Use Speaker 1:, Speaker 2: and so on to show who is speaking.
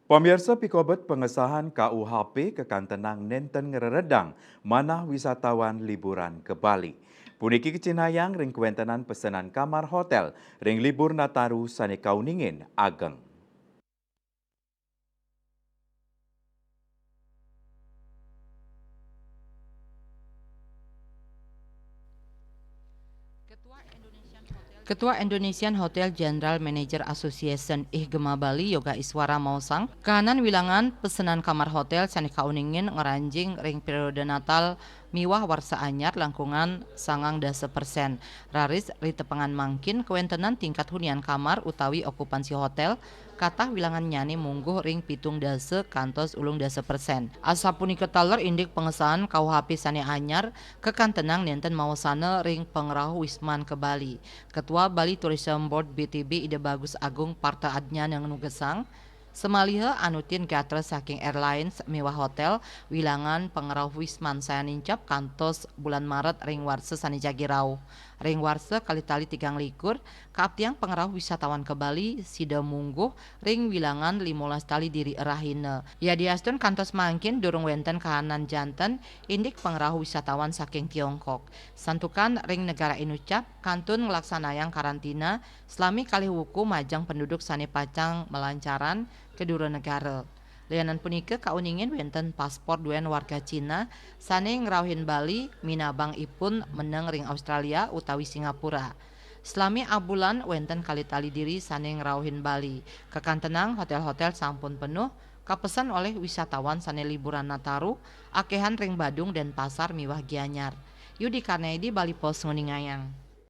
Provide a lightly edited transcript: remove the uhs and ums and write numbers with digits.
Speaker 1: Pemirsa pikobet pengesahan KUHP kekantenang nenten ngereredang manah wisatawan liburan ke Bali. Puniki kecinayang ring kuentenan pesanan kamar hotel ring libur Nataru sane kauningin ageng.
Speaker 2: Ketua Indonesian Hotel General Manager Association Ihgema Bali Yoga Iswara Mausang, kahanan wilangan pesanan kamar hotel sani kauningin ngeranjing ring periode Natal miwah warsa anyar langkungan 90%. Raris ritepengan mangkin kewentenan tingkat hunian kamar utawi okupansi hotel katah wilangan nyani mungguh ring pitung dase kantos ulung dase persen. Asapunika taler indik pengesahan KUHP sani anyar kekantenang nenten mawasana ring pengrahu Wisman ke Bali. Ketua Bali Tourism Board BTB Ide Bagus Agung Parta Adnya yang nugesang semaliha anutin gatra saking airlines mewah hotel wilangan pengerau Wisman saya nincap kantos bulan Maret ring warse sani jagirau ring warse kali tali 3 likur kaaptiang pengerau wisatawan ke Bali sida mungguh ring wilangan 15 tali diri erahine ya diastun kantos mangkin durung wenten kahanan janten indik pengerau wisatawan saking Tiongkok santukan ring negara inucap kantun ngelaksanayang karantina selami kali wuku majang penduduk sani pacang melancaran kedua negara. Lianan punika kauningin wenten paspor duen warga Cina sane ngerauhin Bali minabang ipun meneng ring Australia utawi Singapura. Selami abulan wenten kali tali diri sane ngerauhin Bali. Kekantenang hotel-hotel sampun penuh kapesan oleh wisatawan sane liburan Nataru akehan ring Badung dan pasar miwah Gianyar. Yudi Karnedi Bali Pos Nguningayang.